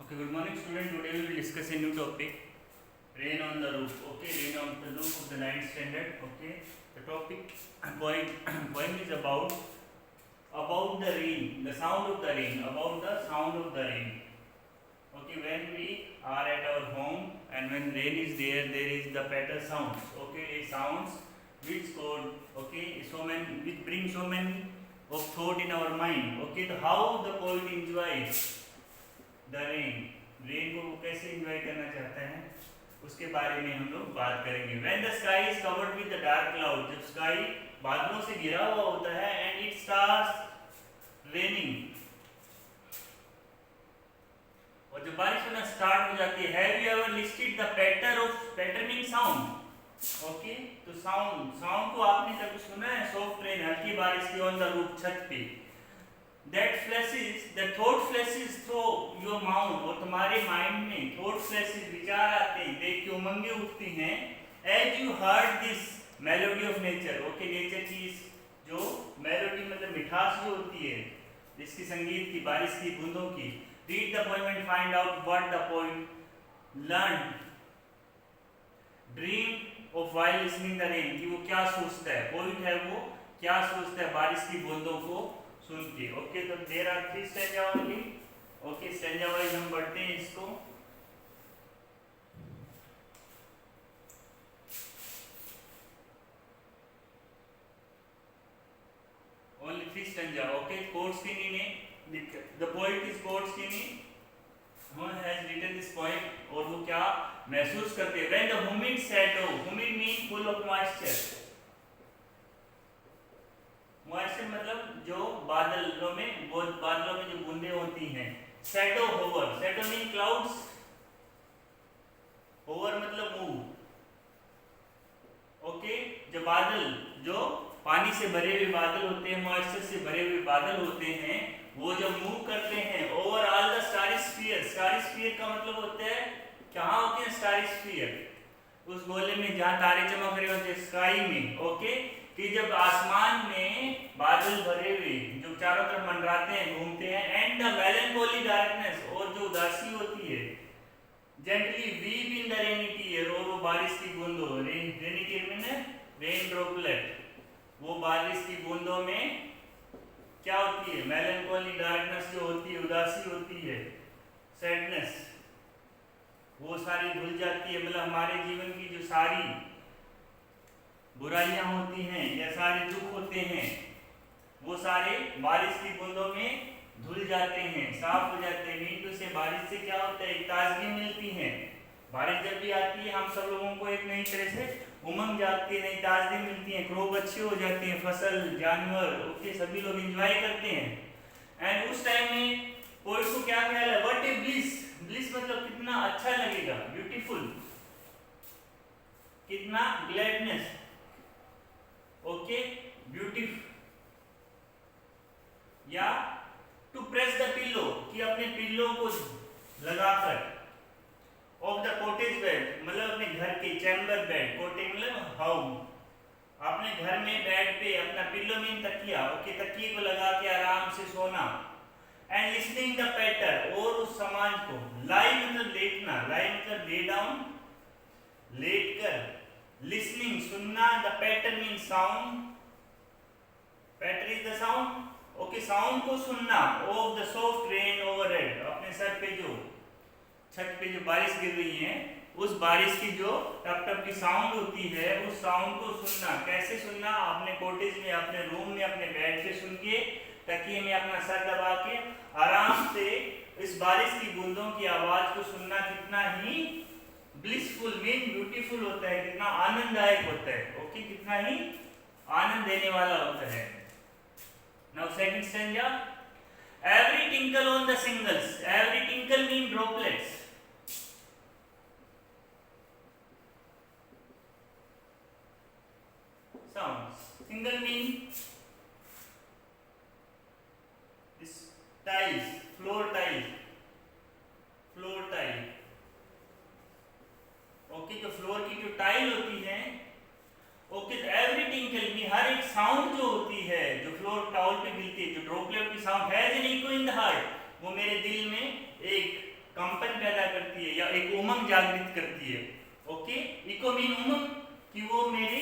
Okay, good morning student. Today we will discuss a new topic, rain on the roof. Okay, rain on the roof of the 9th standard. Okay, the topic poem is about the rain, the sound of the rain, about the sound of the rain. Okay, when we are at our home and when rain is there, there is the patter sounds. Okay, it sounds which code. Okay, which bring so many of thought in our mind. Okay, how the poet enjoys the rain को वो कैसे enjoy करना चाहता है उसके बारे में हम लोग बात करेंगे। When the sky is covered with the dark cloud, जब स्काई बादलों से घिरा हुआ होता है एंड इट स्टार्ट्स रेनिंग, और जब बारिश होना स्टार्ट हो जाती है, have you ever listed the patter mean sound. Okay, तो साउंड को आपने कभी सुना है? सॉफ्ट रेन, हल्की बारिश की ऑन द रूफ, छत पे। the thought flashes through your mind, और तुम्हारे माइंड में थॉट फ्लैशेस, विचार आते हैं, देख के उमंगे उठती हैं। As you heard this melody of nature. Okay, nature की जो मेलोडी मतलब मिठास जो होती है जिसकी संगीत की, बारिश की बूंदों की। Read the poem and find out what the poet learn dream of while listening the rain, कि वो क्या सोचता है, पोएट है वो क्या सोचता है बारिश की बूंदों को सुन के। ओके, तो there are 3 stanza only. Okay, stanza wise हम पढ़ते हैं इसको। Only 3 stanza. ओके, कोर्टस्कीनी ने, the poet is Coates Kinney, who has written this poem, और वो क्या महसूस करते हैं। when the humid shadow, humid mean full of moisture, moisture मतलब जो बादलों में जो बूंदे होती हैं। Shadow hover, shadow mean clouds, hover मतलब मूव। ओके, जो बादल, जो पानी से भरे हुए बादल होते हैं, मॉइस्चर से भरे हुए बादल होते हैं, वो जब मूव करते हैं over all the starry sphere. Starry sphere का मतलब होता है, कहाँ होते हैं स्टारी स्फीयर? उस गोले में जहाँ तारे चमक रहे होते हैं, स्काई में। ओके, कि जब आसमान में बादल भरे हुए जो चारों तरफ मंडराते हैं, घूमते हैं, एंड द मेलनकोली डार्कनेस, और जो उदासी होती है, gently weep in the rainy tear, और वो बारिश की बूंदों, रेनी टीयर में रेन ड्रॉपलेट, वो बारिश की बूंदों में क्या होती है? मेलनकोली डार्कनेस जो होती है, उदासी होती है, सैडनेस, वो सारी धुल जाती है। मतलब हमारे जीवन की जो सारी बुराइयां होती हैं या सारे दुख होते हैं, वो सारे बारिश की बूंदों में धुल जाते हैं, साफ हो जाते हैं। मीन से बारिश से क्या होता है? एक ताजगी मिलती है। बारिश जब भी आती है, हम सब लोगों को एक नई तरह से उमंग जाती है, नई ताजगी मिलती है, क्रॉप अच्छी हो जाती है, फसल, जानवर, ओके, सभी लोग एंजॉय करते हैं। एंड उस टाइम में पोएट को क्या ख्याल है? व्हाट ए ब्लिस, ब्लिस मतलब कितना अच्छा लगेगा, ब्यूटीफुल, कितना ग्लैडनेस। ओके, ब्यूटीफुल, या टू प्रेस द पिलो, कि अपने पिल्लो को लगाकर, ऑफ द कॉटेज बेड मतलब अपने घर के, चैम्बर बेड, कॉटेज मतलब हाउस, अपने घर में बेड पे अपना पिल्लो मीन तकिया, ओके, तकिए को लगा के आराम से सोना। एंड लिसनिंग द पैटर, और उस समाज को, लाई मतलब लेटना, लाई मतलब ले डाउन, लेट कर, लिसनिंग सुनना, the patter mean sound, patter is the sound. Okay, sound को सुनना, of the soft rain overhead, अपने सर पे जो, छत पे जो बारिश गिर रही है, उस बारिश की जो टप टप की साउंड होती है, उस साउंड को सुनना। कैसे सुनना? अपने कॉटेज में, अपने रूम में, अपने बेड पे सुन के, तकिए में अपना सर दबा के आराम से इस बारिश की बूंदों की आवाज को सुनना कितना ही ब्लिसफुल मीन ब्यूटीफुल होता है, कितना आनंददायक होता है। ओके, कितना ही आनंद देने वाला होता है। Now second stanza, every tinkle on the singles, every tinkle mean droplets, sounds, single mean this tiles, floor tile, floor tile। Okay, जो फ्लोर की जो टाइल होती है, ओके, तो एवरी टिंकल में हर एक साउंड जो होती है, जो फ्लोर टाउल पे गिरती है, जो ड्रॉपलेट की sound has an echo in the heart, वो मेरे दिल में एक कंपन पैदा करती है या एक उमंग जागृत करती है। ओके, इको मीन उमंग, कि वो मेरे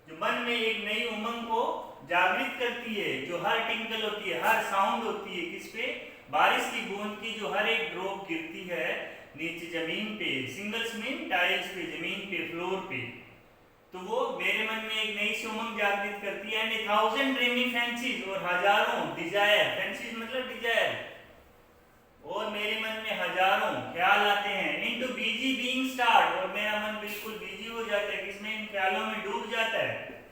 जो मन में एक नई उमंग को जागृत करती है, जो हर टिंकल होती है, हर साउंड होती है, किस पे, बारिश की बूंद की जो हर एक ड्रॉप गिरती है नीचे जमीन पे, सिंगल्स मीन टाइल्स पे, जमीन पे, फ्लोर पे, तो वो मेरे मन में एक नई सी उमंग जागृत करती है। एंड 1000 ड्रीमी फैंसीज, और हजारों डिजायर, फैंसीज मतलब डिजायर, और मेरे मन में हजारों ख्याल आते हैं। इनटू बिजी बीइंग स्टार्ट, और मेरा मन बिल्कुल बिजी हो जाता है, किसमें, इन ख्यालों में डूब जाता है।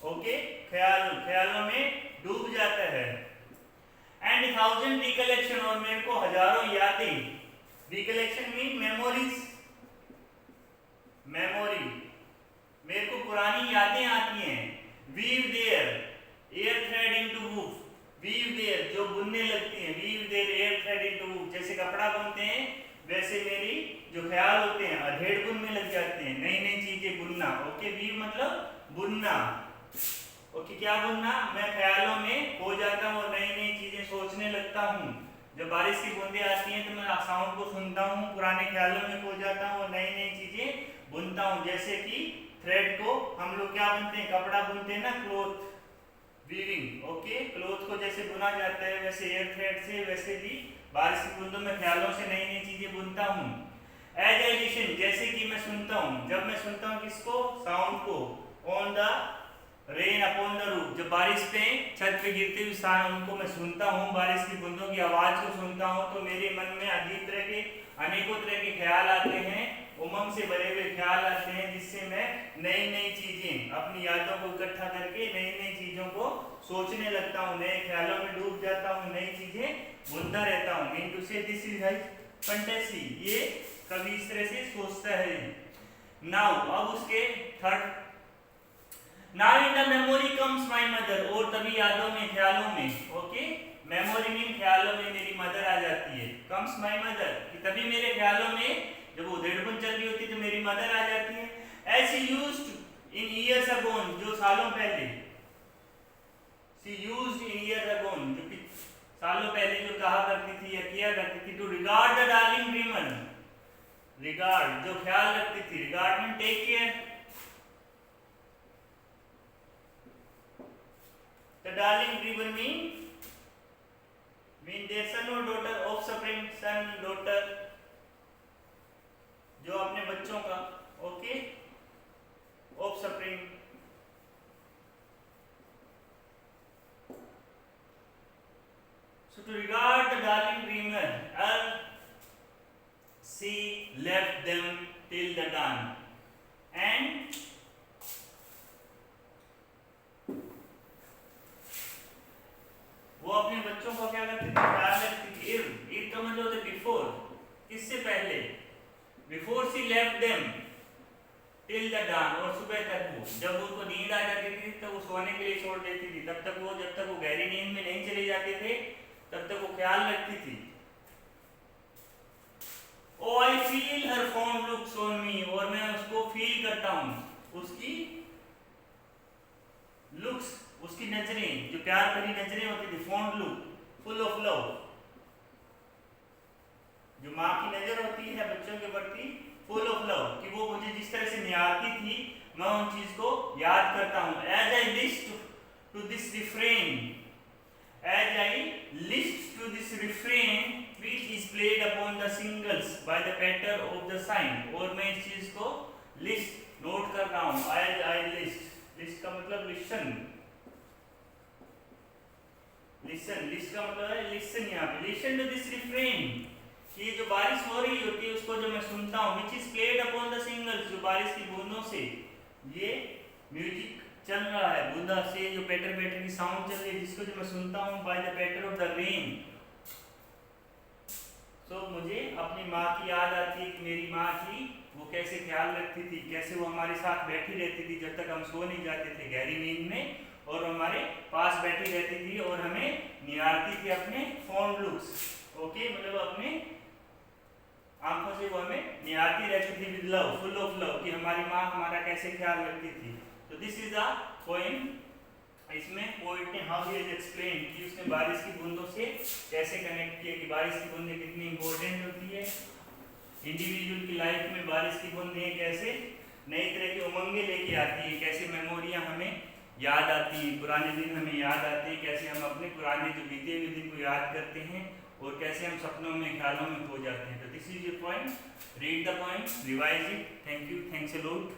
ओके, ख्यालों में डूब जाता है। एंड 1000 रिकलेक्शन, और मेरे को हजारों यादें, रिकलेक्शन मीन मेमोरीज, मेमोरी, मेरे को पुरानी यादें आती हैं। Weave their air thread into woof, weave their जो बुनने लगती हैं, weave their air thread into woof, जैसे कपड़ा बुनते हैं वैसे मेरी जो ख्याल होते हैं अधेड़ बुनने लग जाते हैं, नई नई चीजें बुनना। ओके, वीव मतलब बुनना। ओके, क्या बुनना, मैं ख्यालों में खो जाता हूँ और नई नई चीजें सोचने लगता हूँ। जब बारिश की बूंदें आती हैं तो मैं साउंड को सुनता हूँ, पुराने ख्यालों में खो जाता हूँ और नई नई चीजें बुनता हूँ। जैसे कि थ्रेड को हम लोग क्या बुनते हैं, कपड़ा बुनते हैं ना, क्लोथ, वीविंग। ओके, क्लोथ को जैसे बुना जाता है वैसे एयर थ्रेड से, वैसे भी बारिश की बूंदों में ख्यालों से नई नई चीजें बुनता हूँ। एज आई लिसन, जैसे कि मैं सुनता हूँ, जब मैं सुनता हूँ किसको, साउंड को, on the rain upon the roof, जब बारिश पे छत पे गिरते हुए साउंड को मैं सुनता हूँ, बारिश की बूंदों की आवाज को सुनता हूँ, तो मेरे मन में अजीब तरह के अनेकों तरह के ख्याल आते हैं, उमंग से भरे हुए ख्याल आते हैं, जिससे मैं नई नई चीजें, अपनी यादों को इकट्ठा करके नई नई चीजों को सोचने लगता हूँ, नए ख्यालों में डूब जाता हूँ, नई चीजें बुनता रहता हूँ। मीन टू से दिस इज फैंटेसी, ये कभी इस तरह से सोचता है। नाउ, अब उसके third, now in the memory comes my mother, और तभी यादों में, ख्यालों में, ओके, मेमोरी में, ख्यालों में मेरी मदर आ जाती है। कम्स माय मदर, कि तभी मेरे ख्यालों में जब वो उधेड़पुन चल रही होती है तो मेरी मदर आ जाती है। As she used in years agone, जो सालों पहले, she used in years agone, जो सालों पहले जो कहा करती थी या किया करती थी, to regard the darling dreamer, regard जो ख्याल रखती थी, regard mean take care, the darling dreamer mean their son और daughter, offspring, son daughter, जो अपने बच्चों का, okay, offspring, so to regard the darling dreamer, she left them till the dawn, and वो अपने बच्चों को क्या करती थी, ख्याल रखती थी। ईद का मतलब होता है बिफोर, किससे पहले, before she left them till the dawn, और सुबह तक वो, जब उनको नींद आ जाती थी तब वो सोने के लिए छोड़ देती थी, तब तक वो, जब तक वो गहरी नींद में नहीं चले जाते थे तब तक वो ख्याल रखती थी। O I feel her fond looks on me, और मैं उसको फील करता हूँ, उसकी लुक्स, उसकी नजरें, जो प्यार भरी नजरें होती थी, fond look, full of love, जो माँ की नजर होती है बच्चों के प्रति, फुल ऑफ लव, कि वो मुझे जिस तरह से निहारती थी मैं उन चीज को याद करता हूँ। As I list to this refrain, as I list to this refrain which is played upon the singles by the patter of the sign, और मैं इस चीज को लिस्ट नोट कर रहा हूँ। as I list का मतलब listen, list का मतलब है listen, यहाँ पे listen to this refrain, कि जो बारिश हो रही होती है उसको जो मैं सुनता हूँ, which is played upon the singles, जो बारिश की बूंदों से ये म्यूजिक चल रहा है, बूंदा से जो पैटर पैटर की साउंड चल रही है, जिसको जो मैं सुनता हूँ by the patter of the rain. So मुझे अपनी माँ की याद आती है कि मेरी माँ की वो कैसे ख्याल रखती थी, कैसे वो हमारे साथ बैठी रहती थी जब तक हम सो नहीं जाते थे गहरी नींद में, और हमारे पास बैठी रहती थी और हमें निहारती थी अपने फॉन्ड लुक्स, ओके, मतलब अपने आंखों से वो हमें निहारती रहती थी with love, full of love, कि हमारी माँ हमारा कैसे ख्याल रखती थी। So this is the poem इसमें पोइट ने हाउ ही हैज एक्सप्लेन कि उसने बारिश की बूंदों से कैसे कनेक्ट किया कि बारिश की बूंदें कितनी इंपॉर्टेंट होती है इंडिविजुअल की लाइफ में। बारिश की बूंदें कैसे नई तरह की उमंगें लेके आती है, कैसे मेमोरियां हमें याद आती हैं, पुराने दिन हमें याद आते हैं, कैसे हम अपने पुराने जो बीते हुए दिन को याद करते हैं और कैसे हम सपनों में ख्यालों में खो जाते हैं। तो this is your point, read the point, revise it. Thank you, thanks a lot.